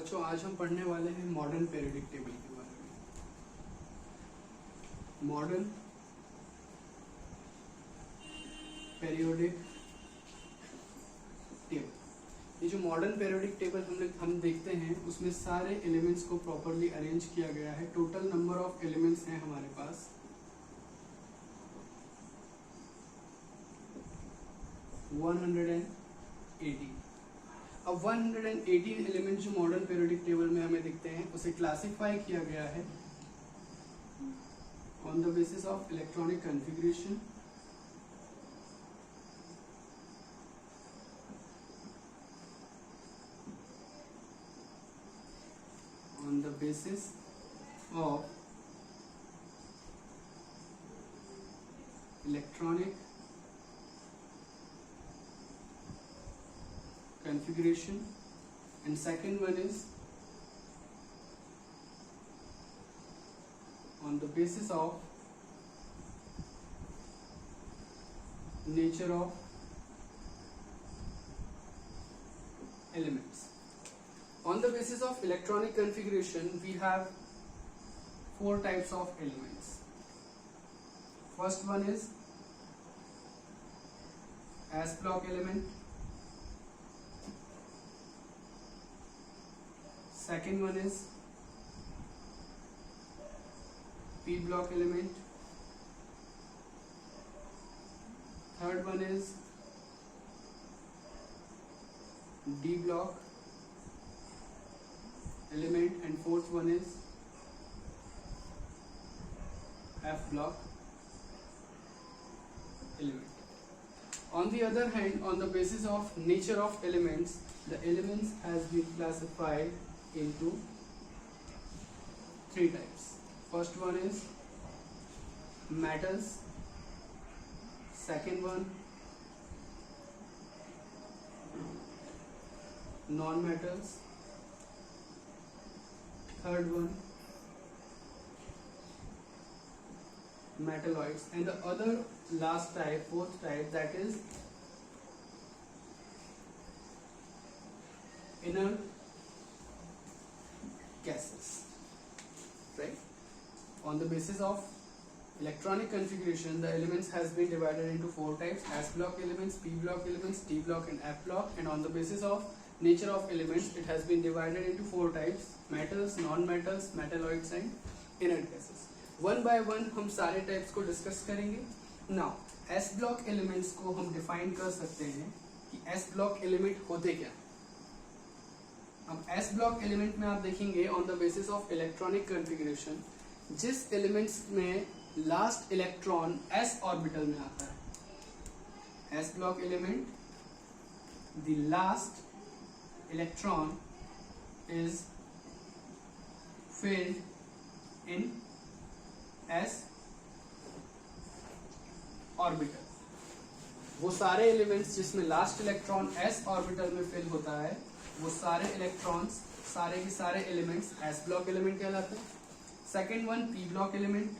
बच्चों आज हम पढ़ने वाले हैं मॉडर्न पीरियोडिक टेबल के बारे में। मॉडर्न पीरियोडिक टेबल, ये जो मॉडर्न पीरियोडिक टेबल हम देखते हैं उसमें सारे एलिमेंट्स को प्रॉपरली अरेंज किया गया है। टोटल नंबर ऑफ एलिमेंट्स हैं हमारे पास 180। अब 118 एलिमेंट जो मॉडर्न पीरियोडिक टेबल में हमें दिखते हैं उसे क्लासिफाई किया गया है on the basis of electronic configuration, on the basis of electronic configuration, and second one is on the basis of nature of elements. On the basis of electronic configuration, we have 4 types of elements. First one is S block element. Second one is P block element. Third one is D block element, and fourth one is F block element. On the other hand, on the basis of nature of elements, the elements has been classified into 3 types. First one is metals, second one non-metals, third one metalloids, and the other last type, fourth type, that is inert gases, right? On the basis of electronic configuration, the elements has been divided into 4 types: S block elements, P block elements, D block and F block. And on the basis of nature of elements, it has been divided into 4 types: metals, non-metals, metalloids and inert gases. One by one हम सारे types को discuss करेंगे. Now S block elements को हम define कर सकते हैं कि S block element होते क्या. अब S block element में आप देखेंगे on the basis of electronic configuration, जिस elements में last electron S orbital में आता है, S block element, the last electron is filled in S orbital. वो सारे एलिमेंट्स जिसमें लास्ट इलेक्ट्रॉन S ऑर्बिटल में फिल होता है, वो सारे इलेक्ट्रॉन्स, सारे के सारे एलिमेंट्स S ब्लॉक एलिमेंट कहलाते हैं. Second one P block element,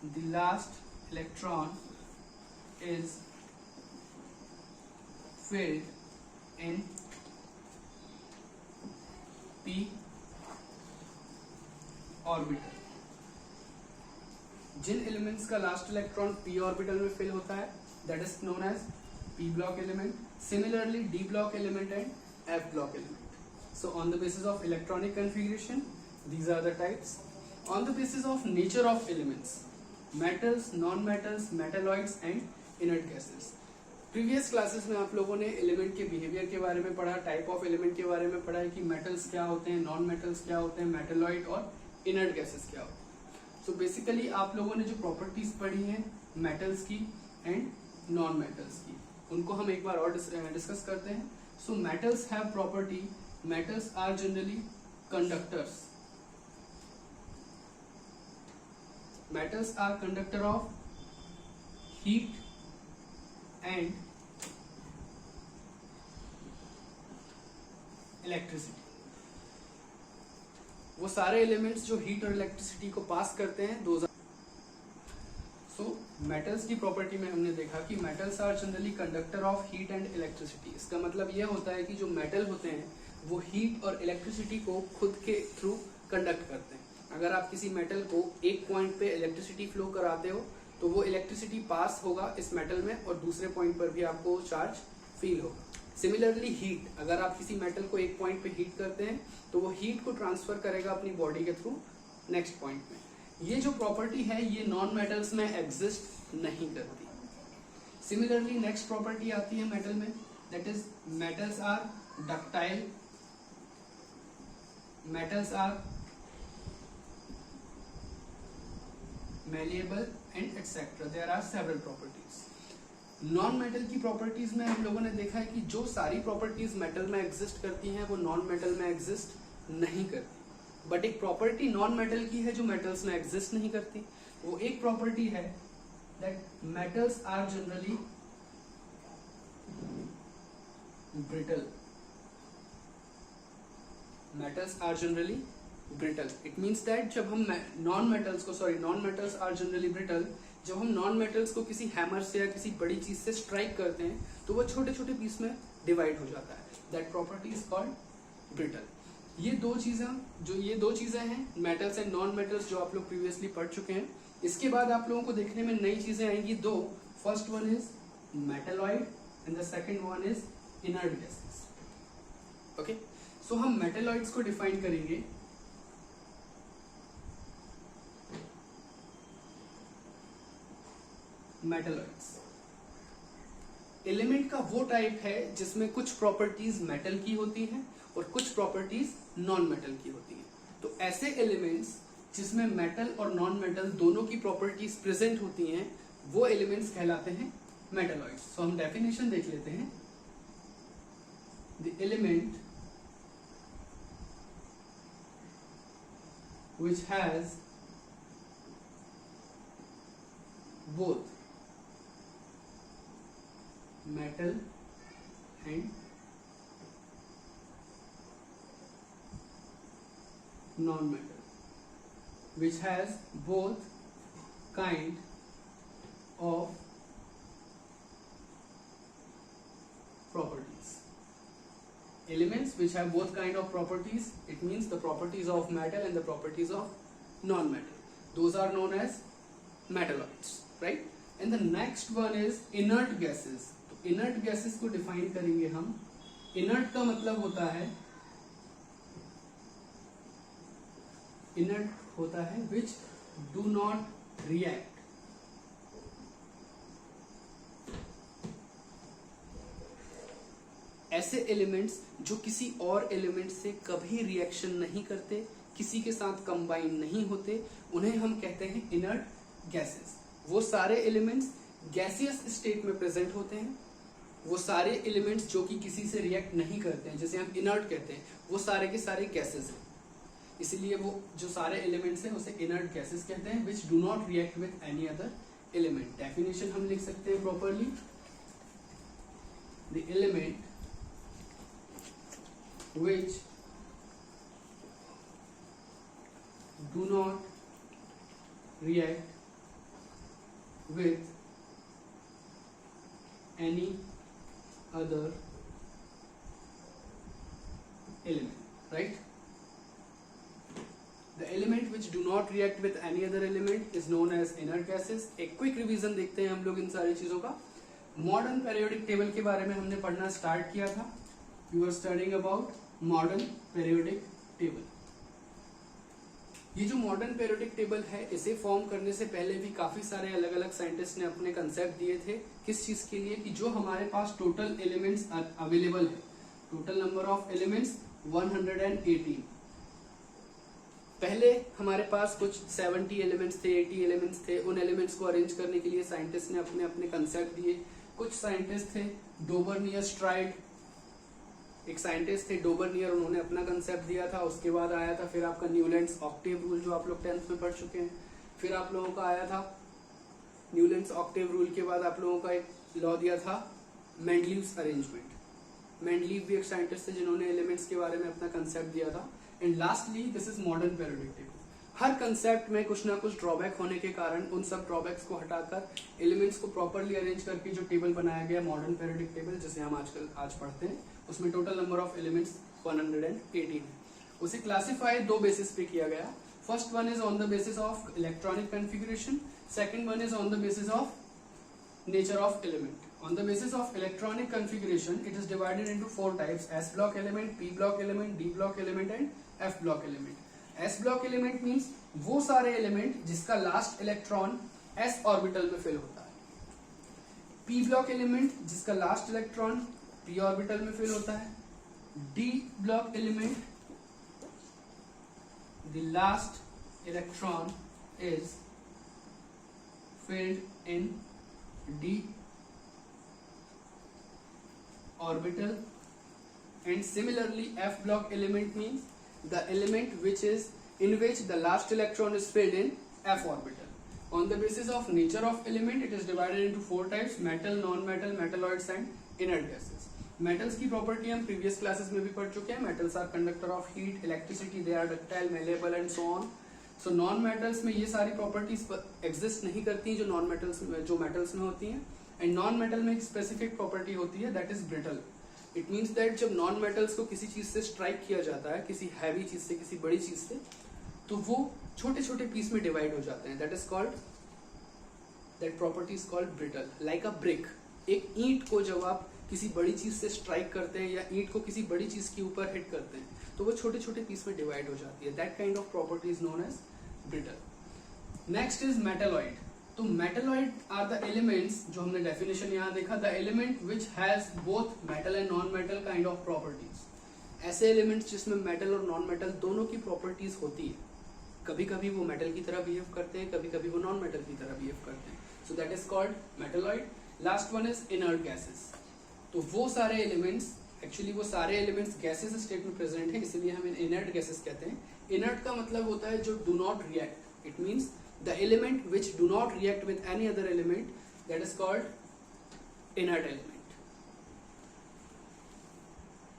the last electron is filled in P orbital. जिन एलिमेंट्स का लास्ट इलेक्ट्रॉन P ऑर्बिटल में फिल होता है, that is known as P block element. Similarly, D block element and F block element. So on the basis of electronic configuration, these are the types. On the basis of nature of elements, metals, non-metals, metalloids and inert gases. Previous classes में आप लोगों ने element के behaviour के बारे में पढ़ा, type of element के बारे में पढ़ा है कि मेटल्स क्या होते हैं, नॉन मेटल्स क्या होते हैं, मेटलॉइड और इनर्ट गैसेस क्या होते हैं. सो बेसिकली आप लोगों ने जो प्रॉपर्टीज पढ़ी हैं मेटल्स की एंड नॉन मेटल्स की, उनको हम एक बार और डिस्कस करते हैं. So metals have property, metals are generally conductors. Metals are conductor of heat and electricity. वो सारे एलिमेंट्स जो हीट और इलेक्ट्रिसिटी को पास करते हैं, सो मेटल्स की प्रॉपर्टी में हमने देखा कि metals are generally conductor of heat and electricity. इसका मतलब ये होता है कि जो मेटल होते हैं वो हीट और इलेक्ट्रिसिटी को खुद के थ्रू कंडक्ट करते हैं। अगर आप किसी मेटल को एक पॉइंट पे इलेक्ट्रिसिटी फ्लो कराते हो तो वो इलेक्ट्रिसिटी पास होगा इस मेटल में और दूसरे पॉइंट पर भी आपको चार्ज फील होगा। सिमिलरली हीट, अगर आप किसी मेटल को एक पॉइंट पे हीट करते हैं तो वो हीट को ट्रांसफर करेगा अपनी बॉडी के थ्रू नेक्स्ट पॉइंट में। ये जो प्रॉपर्टी है ये नॉन मेटल्स में एग्जिस्ट नहीं करती। सिमिलरली नेक्स्ट प्रॉपर्टी आती है मेटल में, that is metals are ductile, metals are malleable and etc. There are several properties. Non metal की प्रॉपर्टीज में हम लोगों ने देखा है कि जो सारी प्रॉपर्टीज मेटल में एग्जिस्ट करती हैं वो नॉन मेटल में एग्जिस्ट नहीं करती। बट एक प्रॉपर्टी नॉन मेटल की है जो मेटल्स में एग्जिस्ट नहीं करती। वो एक प्रॉपर्टी है that metals are generally brittle. Metals are generally brittle. It means that जब हम non metals are generally brittle, जब हम नॉन मेटल्स को किसी हैमर से या किसी बड़ी चीज से स्ट्राइक करते हैं तो वो छोटे छोटे पीस में डिवाइड हो जाता है। That property is called brittle. ये दो चीजें हैं मेटल्स एंड नॉन मेटल्स जो आप लोग प्रीवियसली पढ़ चुके हैं। इसके बाद आप लोगों को देखने में नई चीजें आएंगी दो। First one is metalloid and the second one is inert gases. Okay, so हम मेटेलॉइड्स को डिफाइन करेंगे। मेटलॉइड्स एलिमेंट का वो टाइप है जिसमें कुछ प्रॉपर्टीज मेटल की होती हैं और कुछ प्रॉपर्टीज नॉन मेटल की होती हैं। तो ऐसे एलिमेंट्स जिसमें मेटल और नॉन मेटल दोनों की प्रॉपर्टीज प्रेजेंट होती हैं वो एलिमेंट्स कहलाते हैं मेटलॉइड्स। सो हम डेफिनेशन देख लेते हैं। The element which has both metal and non-metal, which has both kind of properties. Elements which have both kind of properties, it means the properties of metal and the properties of non-metal. Those are known as metalloids, right? And the next one is inert gases. तो inert gases को define करेंगे हम। inert का मतलब होता है which do not react, ऐसे elements जो किसी और एलिमेंट से कभी रिएक्शन नहीं करते, किसी के साथ कंबाइन नहीं होते, उन्हें हम कहते हैं इनर्ट गैसेस। वो सारे एलिमेंट्स गैसियस स्टेट में प्रेजेंट होते हैं। वो सारे एलिमेंट्स जो कि किसी से रिएक्ट नहीं करते हैं, जैसे हम इनर्ट कहते हैं, वो सारे के सारे गैसेस हैं। इसलिए वो जो सारे एलिमेंट्स हैं उसे इनर्ट गैसेस कहते हैं, which do not react with any other element. Definition हम लिख सकते हैं properly. The element which do not react with any other element, right? The element which do not react with any other element is known as inert gases. एक quick revision देखते हैं हम लोग इन सारी चीजों का। मॉडर्न पेरियोडिक टेबल के बारे में हमने पढ़ना स्टार्ट किया था। We were studying about modern periodic table. ये जो मॉडर्न पेरियोडिक टेबल है इसे फॉर्म करने से पहले भी काफी सारे अलग अलग साइंटिस्ट ने अपने कंसेप्ट दिए थे। किस चीज के लिए? कि जो हमारे पास टोटल एलिमेंट्स अवेलेबल है, टोटल नंबर ऑफ एलिमेंट्स 118। पहले हमारे पास कुछ 70 एलिमेंट्स थे, 80 एलिमेंट्स थे। उन एलिमेंट्स को अरेंज करने के लिए साइंटिस्ट ने अपने अपने कंसेप्ट दिए। कुछ साइंटिस्ट थे डोबरनियर स्ट्राइड, एक साइंटिस्ट थे डोबरनियर, उन्होंने अपना कंसेप्ट दिया था। उसके बाद आया था फिर आपका न्यूलैंड्स ऑक्टेव रूल जो आप लोग 10th में पढ़ चुके हैं। फिर आप लोगों का आया था न्यूलैंड्स ऑक्टेव रूल के बाद आप लोगों का एक लॉ दिया था मेंडलीव्स अरेंजमेंट। मेंडलीव भी एक साइंटिस्ट थे जिन्होंने एलिमेंट्स के बारे में अपना कंसेप्ट दिया था। And lastly this is modern periodic table. Her concept में कुछ ना कुछ ड्रॉबैक होने के कारण उन सब ड्रॉबैक्स को हटाकर एलिमेंट्स को प्रॉपरली अरेंज करके जो टेबल बनाया गया मॉडर्न पीरियोडिक टेबल जिसे हम आज पढ़ते हैं, उसमें टोटल नंबर ऑफ एलिमेंट्स 118 है। उसे क्लासिफाई दो बेसिस पे किया गया। First one is on the basis of electronic configuration, second one is on the basis of nature of element. On the basis of electronic configuration, it is divided into 4 types: S block element, P block element, D block element and F block element. S block element means वो सारे element जिसका last electron s orbital में fill होता है। P block element जिसका last electron p orbital में fill होता है। D block element, the last electron is filled in d orbital, and similarly F block element means the element which is in which the last electron is filled in f orbital. On the basis of nature of element, it is divided into 4 types: metal, non-metal, metalloids and inert gases. Metals की property हम previous classes में भी पढ़ चुके हैं। Metals are conductor of heat, electricity, they are ductile, malleable and so on. So non metals में ये सारी प्रॉपर्टीज एग्जिस्ट नहीं करती जो नॉन मेटल्स में जो मेटल्स में होती हैं। एंड नॉन मेटल में एक स्पेसिफिक प्रॉपर्टी होती है, that is brittle. It means that जब नॉन मेटल्स को किसी चीज से स्ट्राइक किया जाता है, किसी हैवी चीज से, किसी बड़ी चीज से, तो वो छोटे छोटे पीस में डिवाइड हो जाते हैं। That is called, that property is called brittle. Like a brick, एक ईंट को जब आप किसी बड़ी चीज से स्ट्राइक करते हैं या ईंट को किसी बड़ी चीज के ऊपर हिट करते हैं तो वो छोटे छोटे पीस में डिवाइड हो जाती है। That kind of property is known as brittle. Next is metalloid. तो मेटलॉइड आर द एलिमेंट्स, जो हमने डेफिनेशन यहाँ देखा, the element which has both metal and non metal kind of properties. ऐसे एलिमेंट्स जिसमें मेटल और नॉन मेटल दोनों की प्रॉपर्टीज होती है। कभी कभी वो मेटल की तरह बिहेव करते हैं, कभी कभी वो नॉन मेटल की तरह बिहेव करते हैं। So that is called metalloid. Last one is inert gases. तो वो सारे एलिमेंट्स, एक्चुअली वो सारे एलिमेंट्स गैसेस स्टेट में प्रेजेंट है, इसीलिए हम इनर्ट गैसेस कहते हैं। इनर्ट का मतलब होता है जो do not react. It means the element which do not react with any other element, that is called inert element.